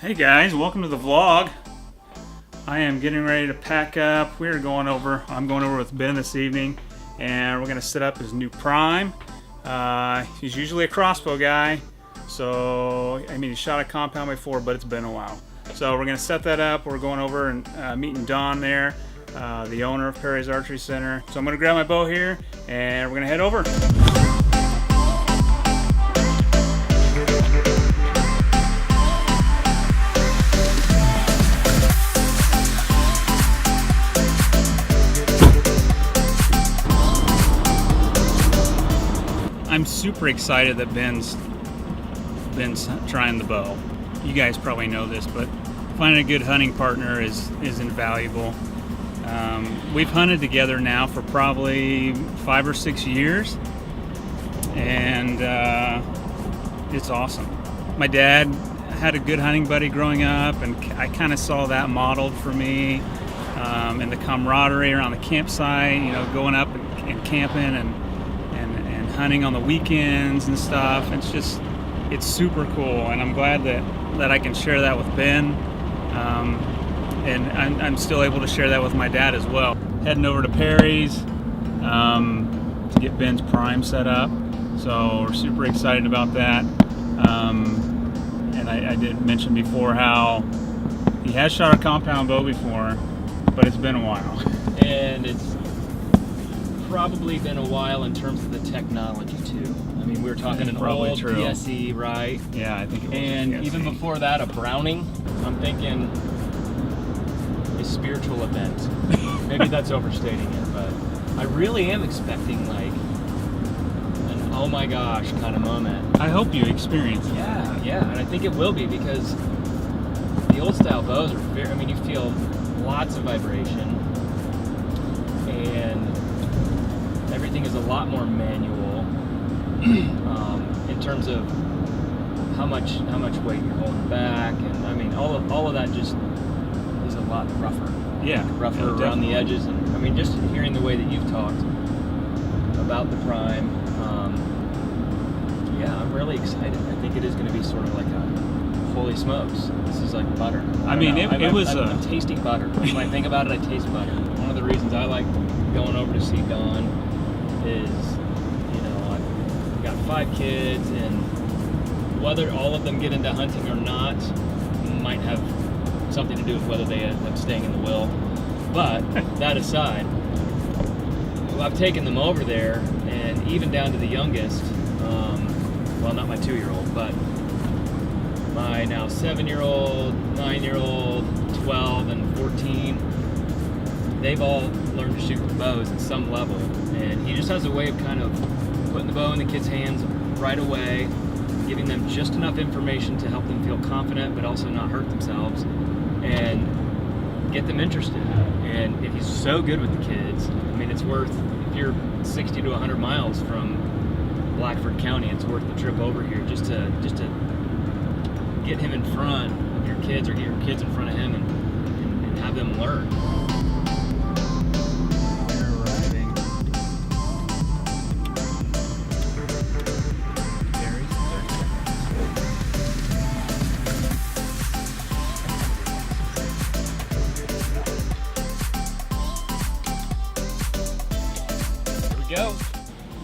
Hey guys, welcome to the vlog. I am getting ready to pack up. I'm going over with Ben this evening, and we're going to set up his new prime. He's usually a crossbow guy, so he shot a compound before, but it's been a while. So we're going to set that up. We're going over and meeting Don there, the owner of Perry's Archery Center. So I'm going to grab my bow here, and we're going to head over. I'm super excited that Ben's trying the bow. You guys probably know this, but finding a good hunting partner is invaluable. We've hunted together now for probably 5 or 6 years, and it's awesome. My dad had a good hunting buddy growing up, and I kind of saw that modeled for me, and the camaraderie around the campsite, going up and camping and hunting on the weekends and stuff. It's super cool, and I'm glad that I can share that with Ben, and I'm still able to share that with my dad as well. Heading over to Perry's to get Ben's prime set up, so we're super excited about that. And I did mention before how he has shot a compound bow before, but it's been a while. And it's probably been a while in terms of the technology too. I mean, we were talking an old PSE, right? Yeah, I think it was. And even before that, a Browning. I'm thinking a spiritual event. Maybe that's overstating it, but I really am expecting like an oh my gosh kind of moment. I hope you experience it. Yeah, and I think it will be, because the old style bows are very, you feel lots of vibration, and everything is a lot more manual in terms of how much weight you're holding back, and all of that just is a lot rougher. Yeah, rougher around the edges, and just hearing the way that you've talked about the prime, I'm really excited. I think it is going to be sort of like a holy smokes, this is like butter. I'm tasting butter. When I think about it, I taste butter. One of the reasons I like going over to see Don is, I've got 5 kids, and whether all of them get into hunting or not might have something to do with whether they end up staying in the will. But that aside, I've taken them over there, and even down to the youngest, well, not my 2-year-old, but my now 7-year-old, 9-year-old, 12, and 14, they've all learned to shoot with bows at some level, and he just has a way of kind of putting the bow in the kids' hands right away, giving them just enough information to help them feel confident but also not hurt themselves, and get them interested. And if he's so good with the kids, it's worth, if you're 60 to 100 miles from Blackford County, it's worth the trip over here just to get him in front of your kids, or get your kids in front of him, and have them learn. Go.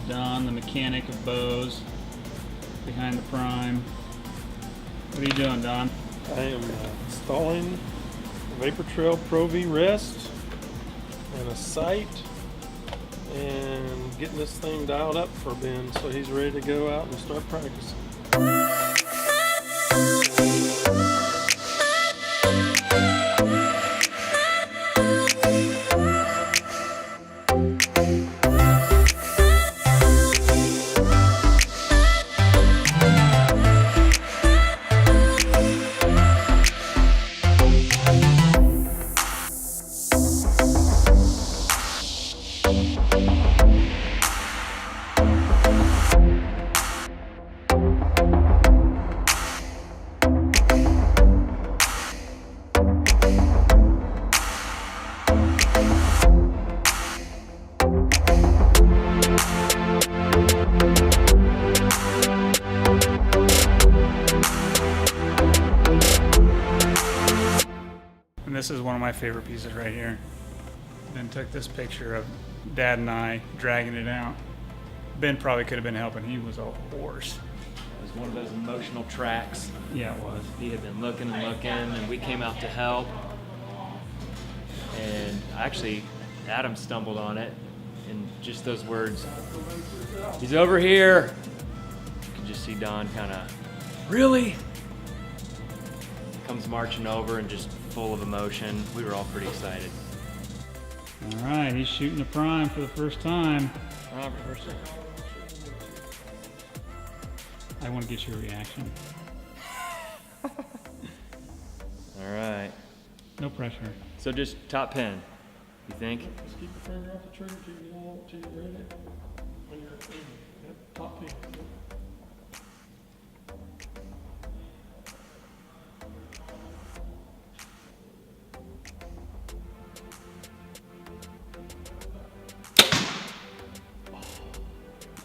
Don, the mechanic of bows, behind the prime. What are you doing, Don? I am installing a Vapor Trail Pro V rest and a sight, and getting this thing dialed up for Ben so he's ready to go out and start practicing. this is one of my favorite pieces right here. Ben took this picture of Dad and I dragging it out. Ben probably could have been helping. He was a horse. It was one of those emotional tracks. Yeah, it was. He had been looking and looking, and we came out to help. And actually, Adam stumbled on it, and just those words, "He's over here." You can just see Don kind of, "Really?" Comes marching over and just full of emotion. We were all pretty excited. All right, he's shooting a prime for the first time. I want to get your reaction. All right. No pressure. So just top pin, you think? Just keep your finger off the trigger till you're ready. When you're aiming. Yep, top pin.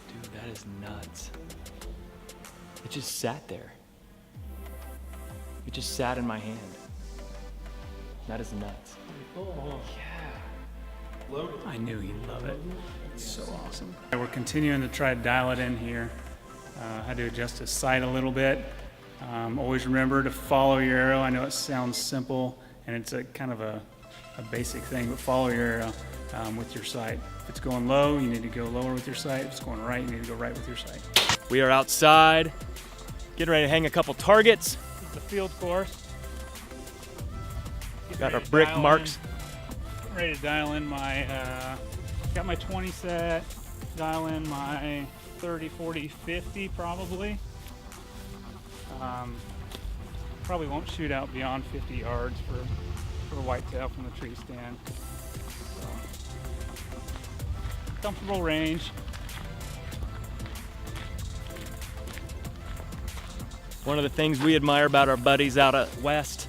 Dude, that is nuts. It just sat there. It just sat in my hand. That is nuts. Oh, Yeah. loaded. I knew he'd love it. It's so awesome. We're continuing to try to dial it in here. Had to adjust his sight a little bit. Always remember to follow your arrow. I know it sounds simple and it's a kind of a basic thing, but follow your arrow with your sight. If it's going low, you need to go lower with your sight. If it's going right, you need to go right with your sight. We are outside, getting ready to hang a couple targets. This is the field course. Got our brick marks. Getting ready to dial in my, got my 20 set, dial in my 30, 40, 50 probably. Probably won't shoot out beyond 50 yards for whitetail from the tree stand. So, comfortable range. One of the things we admire about our buddies out at West,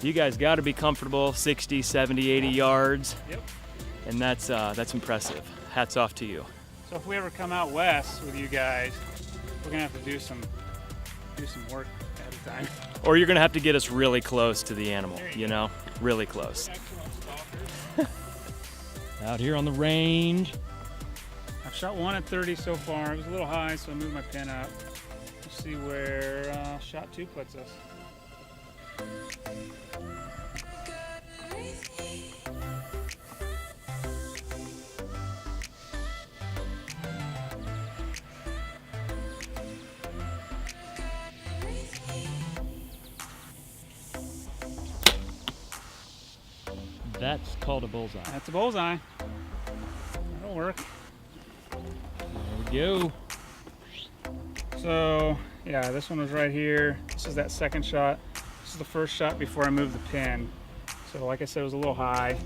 you guys got to be comfortable 60, 70, 80 yards. Yep. And that's impressive. Hats off to you. So if we ever come out west with you guys, we're gonna have to do some work at a time. Or you're gonna have to get us really close to the animal, you know? Really close. Excellent stalkers. Out here on the range. I've shot one at 30 so far. It was a little high, so I moved my pin up. Let's see where shot 2 puts us. That's called a bullseye. That's a bullseye. That'll work. There we go. So, yeah, this one was right here. This is that second shot. This is the first shot before I moved the pin. So, like I said, it was a little high.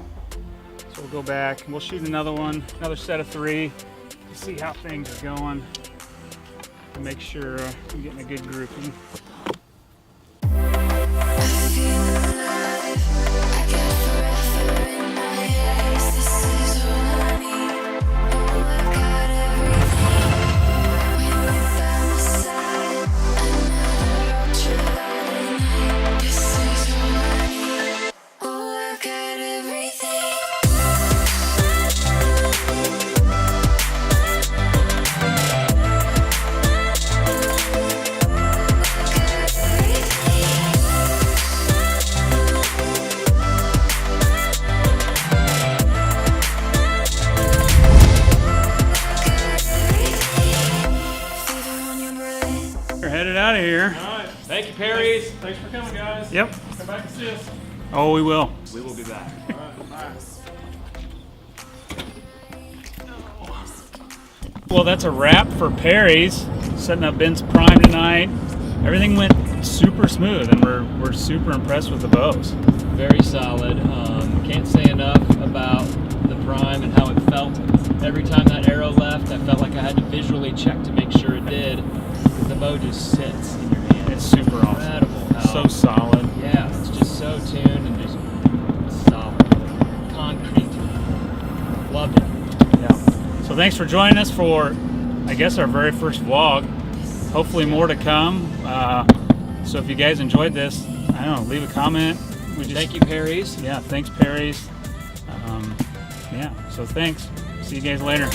So we'll go back and we'll shoot another one, another set of 3 to see how things are going and make sure I'm getting a good grouping. We're headed out of here. All right. Thank you, Perry's. Thanks for coming, guys. Yep. Come back and see us. Oh, we will. We will be back. All right, bye. Well, that's a wrap for Perry's. Setting up Ben's prime tonight. Everything went super smooth, and we're super impressed with the bows. Very solid. Can't say enough about the prime and how it felt. Every time that arrow left, I felt like I had to visually check to make sure it did. The bow just sits in your hand. It's super awesome. Incredible. How, So solid. yeah, it's just so tuned and just solid. Concrete. Loved it. Yeah. So thanks for joining us for, I guess, our very first vlog. Hopefully more to come. So if you guys enjoyed this, I don't know, leave a comment. Thank you, Perry's. Yeah, thanks, Perry's. Yeah, so thanks. See you guys later.